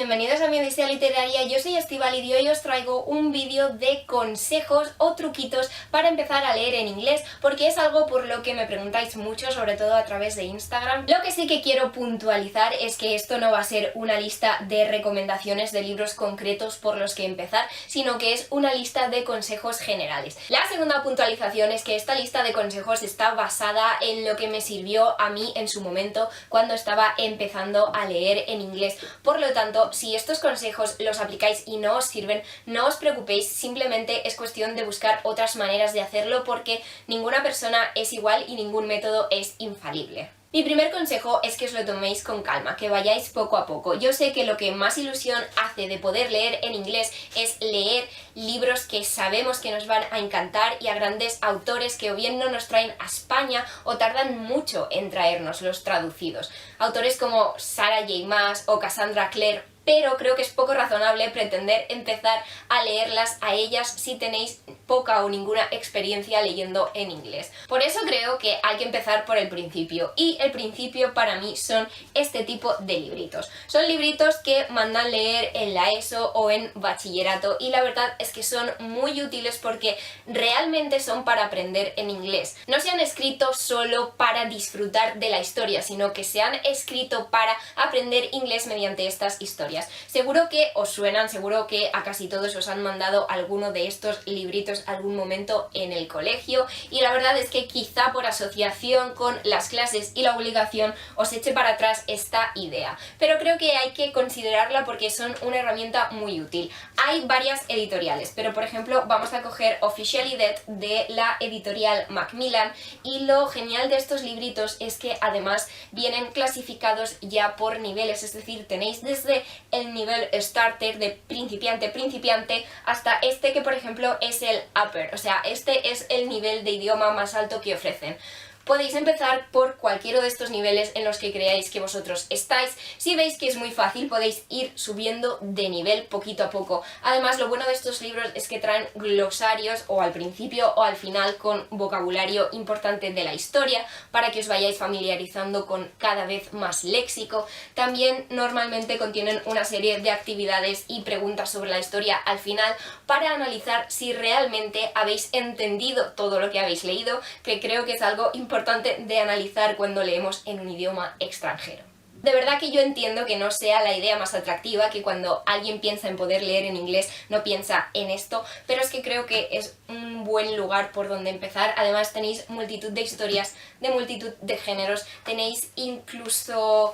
bienvenidos a mi Odisea Literaria. Yo soy Estíbaliz y hoy os traigo un vídeo de consejos o truquitos para empezar a leer en inglés, porque es algo por lo que me preguntáis mucho, sobre todo a través de Instagram. Lo que sí que quiero puntualizar es que esto no va a ser una lista de recomendaciones de libros concretos por los que empezar, sino que es una lista de consejos generales. La segunda puntualización es que esta lista de consejos está basada en lo que me sirvió a mí en su momento cuando estaba empezando a leer en inglés. Por lo tanto, si estos consejos los aplicáis y no os sirven, no os preocupéis, simplemente es cuestión de buscar otras maneras de hacerlo porque ninguna persona es igual y ningún método es infalible. Mi primer consejo es que os lo toméis con calma, que vayáis poco a poco. Yo sé que lo que más ilusión hace de poder leer en inglés es leer libros que sabemos que nos van a encantar y a grandes autores que o bien no nos traen a España o tardan mucho en traernos los traducidos. Autores como Sarah J. Maas o Cassandra Clare, pero creo que es poco razonable pretender empezar a leerlas a ellas si tenéis poca o ninguna experiencia leyendo en inglés. Por eso creo que hay que empezar por el principio, y el principio para mí son este tipo de libritos. Son libritos que mandan leer en la ESO o en bachillerato y la verdad es que son muy útiles porque realmente son para aprender en inglés. No se han escrito solo para disfrutar de la historia, sino que se han escrito para aprender inglés mediante estas historias. Seguro que os suenan, seguro que a casi todos os han mandado alguno de estos libritos algún momento en el colegio, y la verdad es que quizá por asociación con las clases y la obligación os eche para atrás esta idea, pero creo que hay que considerarla porque son una herramienta muy útil. Hay varias editoriales, pero por ejemplo vamos a coger Officially Dead de la editorial Macmillan, y lo genial de estos libritos es que además vienen clasificados ya por niveles, es decir, tenéis desde el nivel starter de principiante hasta este que por ejemplo es el upper, o sea, este es el nivel de idioma más alto que ofrecen. Podéis empezar por cualquiera de estos niveles en los que creáis que vosotros estáis. Si veis que es muy fácil, podéis ir subiendo de nivel poquito a poco. Además, lo bueno de estos libros es que traen glosarios o al principio o al final con vocabulario importante de la historia para que os vayáis familiarizando con cada vez más léxico. También normalmente contienen una serie de actividades y preguntas sobre la historia al final para analizar si realmente habéis entendido todo lo que habéis leído, que creo que es algo importante de analizar cuando leemos en un idioma extranjero. De verdad que yo entiendo que no sea la idea más atractiva, que cuando alguien piensa en poder leer en inglés no piensa en esto, pero es que creo que es un buen lugar por donde empezar. Además tenéis multitud de historias, de multitud de géneros, tenéis incluso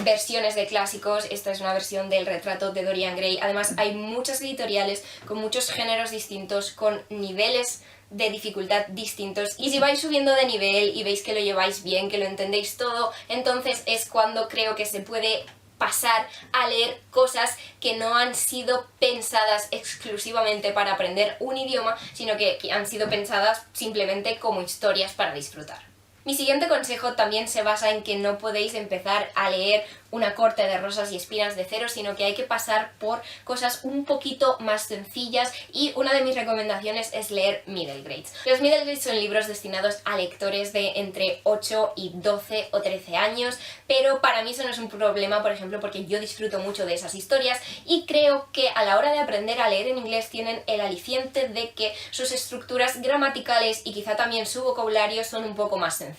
versiones de clásicos. Esta es una versión del Retrato de Dorian Gray. Además hay muchas editoriales con muchos géneros distintos, con niveles de dificultad distintos, y si vais subiendo de nivel y veis que lo lleváis bien, que lo entendéis todo, entonces es cuando creo que se puede pasar a leer cosas que no han sido pensadas exclusivamente para aprender un idioma, sino que han sido pensadas simplemente como historias para disfrutar. Mi siguiente consejo también se basa en que no podéis empezar a leer una corte de rosas y espinas de cero, sino que hay que pasar por cosas un poquito más sencillas, y una de mis recomendaciones es leer middle grades. Los middle grades son libros destinados a lectores de entre 8 y 12 o 13 años, pero para mí eso no es un problema, por ejemplo, porque yo disfruto mucho de esas historias y creo que a la hora de aprender a leer en inglés tienen el aliciente de que sus estructuras gramaticales y quizá también su vocabulario son un poco más sencillos.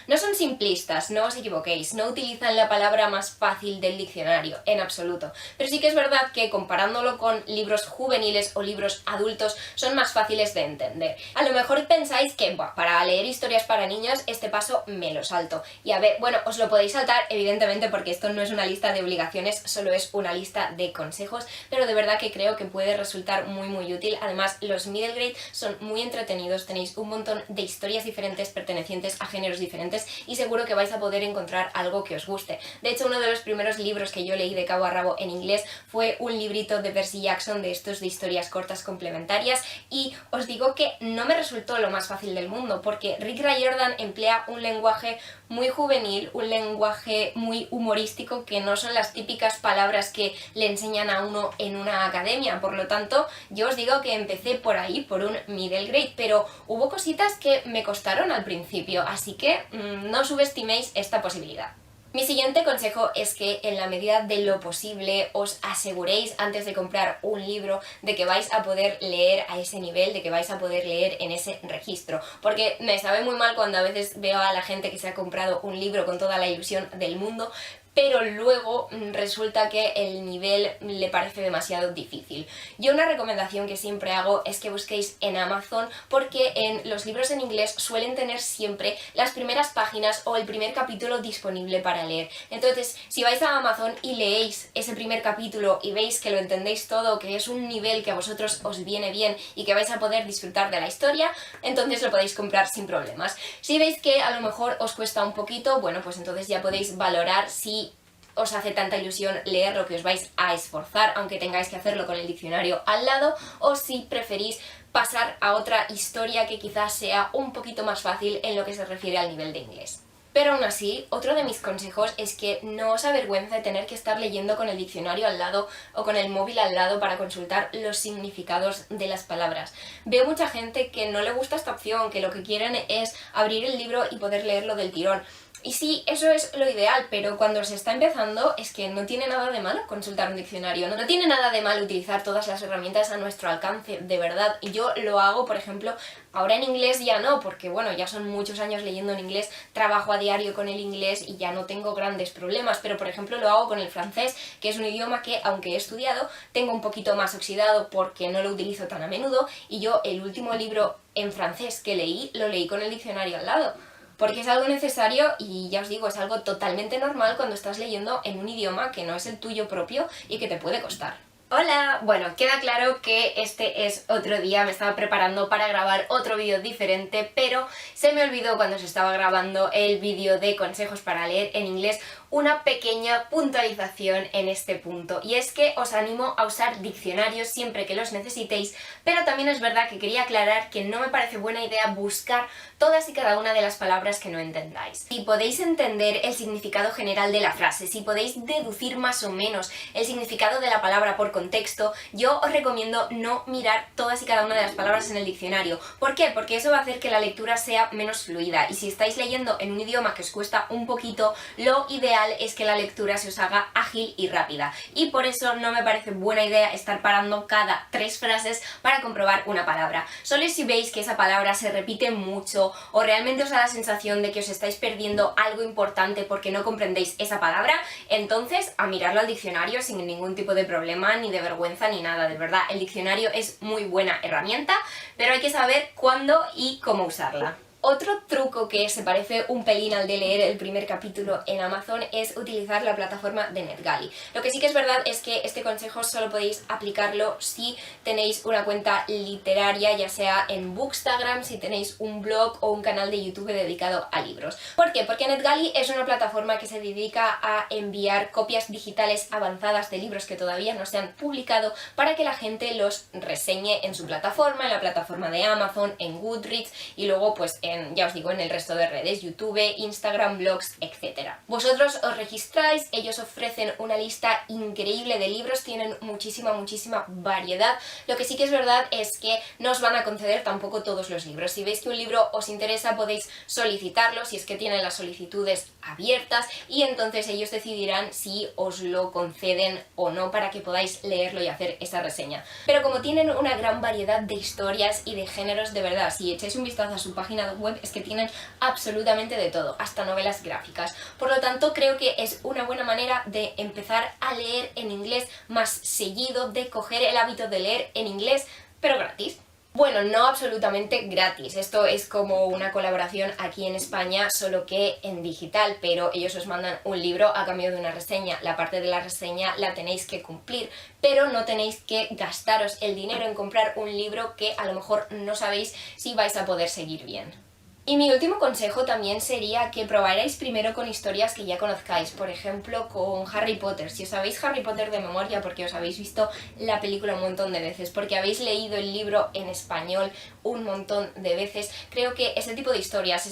No son simplistas, no os equivoquéis, no utilizan la palabra más fácil del diccionario, en absoluto, pero sí que es verdad que comparándolo con libros juveniles o libros adultos son más fáciles de entender. A lo mejor pensáis que para leer historias para niños este paso me lo salto, y a ver, bueno, os lo podéis saltar evidentemente porque esto no es una lista de obligaciones, solo es una lista de consejos, pero de verdad que creo que puede resultar muy útil. Además los middle grade son muy entretenidos, tenéis un montón de historias diferentes pertenecientes a géneros diferentes y seguro que vais a poder encontrar algo que os guste. De hecho, uno de los primeros libros que yo leí de cabo a rabo en inglés fue un librito de Percy Jackson, de estos de historias cortas complementarias, y os digo que no me resultó lo más fácil del mundo porque Rick Riordan emplea un lenguaje muy juvenil, un lenguaje muy humorístico, que no son las típicas palabras que le enseñan a uno en una academia. Por lo tanto, yo os digo que empecé por ahí, por un middle grade, pero hubo cositas que me costaron al principio, así que no subestiméis esta posibilidad. Mi siguiente consejo es que en la medida de lo posible os aseguréis antes de comprar un libro de que vais a poder leer a ese nivel, de que vais a poder leer en ese registro, porque me sabe muy mal cuando a veces veo a la gente que se ha comprado un libro con toda la ilusión del mundo, pero luego resulta que el nivel le parece demasiado difícil. Yo una recomendación que siempre hago es que busquéis en Amazon, porque en los libros en inglés suelen tener siempre las primeras páginas o el primer capítulo disponible para leer. Entonces, si vais a Amazon y leéis ese primer capítulo y veis que lo entendéis todo, que es un nivel que a vosotros os viene bien y que vais a poder disfrutar de la historia, entonces lo podéis comprar sin problemas. Si veis que a lo mejor os cuesta un poquito, bueno, pues entonces ya podéis valorar si os hace tanta ilusión leer lo que os vais a esforzar, aunque tengáis que hacerlo con el diccionario al lado, o si preferís pasar a otra historia que quizás sea un poquito más fácil en lo que se refiere al nivel de inglés. Pero aún así, otro de mis consejos es que no os avergüence tener que estar leyendo con el diccionario al lado o con el móvil al lado para consultar los significados de las palabras. Veo mucha gente que no le gusta esta opción, que lo que quieren es abrir el libro y poder leerlo del tirón. Y sí, eso es lo ideal, pero cuando se está empezando es que no tiene nada de malo consultar un diccionario, no tiene nada de malo utilizar todas las herramientas a nuestro alcance, de verdad. Y yo lo hago, por ejemplo, ahora en inglés ya no, porque bueno, ya son muchos años leyendo en inglés, trabajo a diario con el inglés y ya no tengo grandes problemas, pero por ejemplo lo hago con el francés, que es un idioma que, aunque he estudiado, tengo un poquito más oxidado porque no lo utilizo tan a menudo, y yo el último libro en francés que leí, lo leí con el diccionario al lado. Porque es algo necesario y ya os digo, es algo totalmente normal cuando estás leyendo en un idioma que no es el tuyo propio y que te puede costar. Hola, bueno, queda claro que este es otro día, me estaba preparando para grabar otro vídeo diferente, pero se me olvidó cuando se estaba grabando el vídeo de consejos para leer en inglés una pequeña puntualización en este punto, y es que os animo a usar diccionarios siempre que los necesitéis, pero también es verdad que quería aclarar que no me parece buena idea buscar todas y cada una de las palabras que no entendáis. Si podéis entender el significado general de la frase, si podéis deducir más o menos el significado de la palabra por contexto, yo os recomiendo no mirar todas y cada una de las palabras en el diccionario. ¿Por qué? Porque eso va a hacer que la lectura sea menos fluida, y si estáis leyendo en un idioma que os cuesta un poquito, lo ideal es que la lectura se os haga ágil y rápida, y por eso no me parece buena idea estar parando cada 3 frases para comprobar una palabra. Solo si veis que esa palabra se repite mucho o realmente os da la sensación de que os estáis perdiendo algo importante porque no comprendéis esa palabra, entonces a mirarlo al diccionario sin ningún tipo de problema, ni de vergüenza ni nada. De verdad, el diccionario es muy buena herramienta, pero hay que saber cuándo y cómo usarla. Otro truco que se parece un pelín al de leer el primer capítulo en Amazon es utilizar la plataforma de NetGalley. Lo que sí que es verdad es que este consejo solo podéis aplicarlo si tenéis una cuenta literaria, ya sea en Bookstagram, si tenéis un blog o un canal de YouTube dedicado a libros. ¿Por qué? Porque NetGalley es una plataforma que se dedica a enviar copias digitales avanzadas de libros que todavía no se han publicado para que la gente los reseñe en su plataforma, en la plataforma de Amazon, en Goodreads y luego pues ya os digo, en el resto de redes, YouTube, Instagram, blogs, etc. Vosotros os registráis, ellos ofrecen una lista increíble de libros, tienen muchísima variedad. Lo que sí que es verdad es que no os van a conceder tampoco todos los libros. Si veis que un libro os interesa, podéis solicitarlo, si es que tienen las solicitudes abiertas, y entonces ellos decidirán si os lo conceden o no para que podáis leerlo y hacer esa reseña. Pero como tienen una gran variedad de historias y de géneros, de verdad, si echáis un vistazo a su página web es que tienen absolutamente de todo, hasta novelas gráficas. Por lo tanto, creo que es una buena manera de empezar a leer en inglés más seguido, de coger el hábito de leer en inglés, pero gratis. Bueno, no absolutamente gratis, esto es como una colaboración aquí en España, solo que en digital, pero ellos os mandan un libro a cambio de una reseña. La parte de la reseña la tenéis que cumplir, pero no tenéis que gastaros el dinero en comprar un libro que a lo mejor no sabéis si vais a poder seguir bien. Y mi último consejo también sería que probarais primero con historias que ya conozcáis, por ejemplo con Harry Potter. Si os sabéis Harry Potter de memoria porque os habéis visto la película un montón de veces, porque habéis leído el libro en español un montón de veces, creo que ese tipo de historias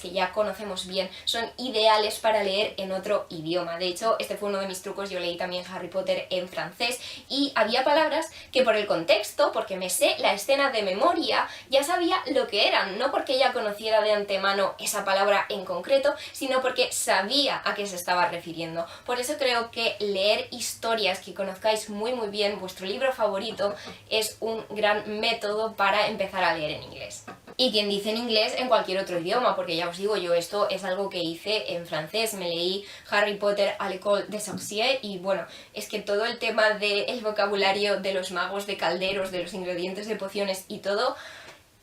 que ya conocemos bien, son ideales para leer en otro idioma. De hecho, este fue uno de mis trucos, yo leí también Harry Potter en francés y había palabras que por el contexto, porque me sé la escena de memoria, ya sabía lo que eran, no porque ya conociera de antemano esa palabra en concreto, sino porque sabía a qué se estaba refiriendo. Por eso creo que leer historias que conozcáis muy bien, vuestro libro favorito, es un gran método para empezar a leer en inglés. Y quien dice en inglés en cualquier otro idioma, porque ya os digo, yo esto es algo que hice en francés, me leí Harry Potter à l'école des sorciers y bueno, es que todo el tema del vocabulario de los magos, de calderos, de los ingredientes de pociones y todo,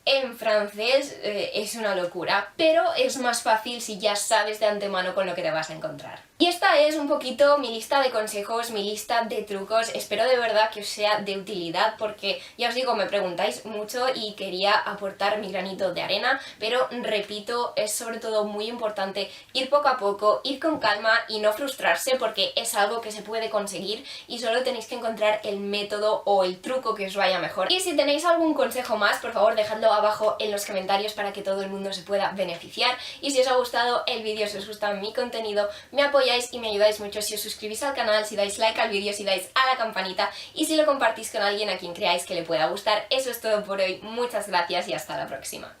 en francés es una locura, pero es más fácil si ya sabes de antemano con lo que te vas a encontrar. Y esta es un poquito mi lista de consejos, mi lista de trucos. Espero de verdad que os sea de utilidad porque, ya os digo, me preguntáis mucho y quería aportar mi granito de arena, pero repito, es sobre todo muy importante ir poco a poco, ir con calma y no frustrarse porque es algo que se puede conseguir y solo tenéis que encontrar el método o el truco que os vaya mejor. Y si tenéis algún consejo más, por favor dejadlo abajo en los comentarios para que todo el mundo se pueda beneficiar. Y si os ha gustado el vídeo, si os gusta mi contenido, me apoyáis y me ayudáis mucho si os suscribís al canal, si dais like al vídeo, si dais a la campanita y si lo compartís con alguien a quien creáis que le pueda gustar. Eso es todo por hoy, muchas gracias y hasta la próxima.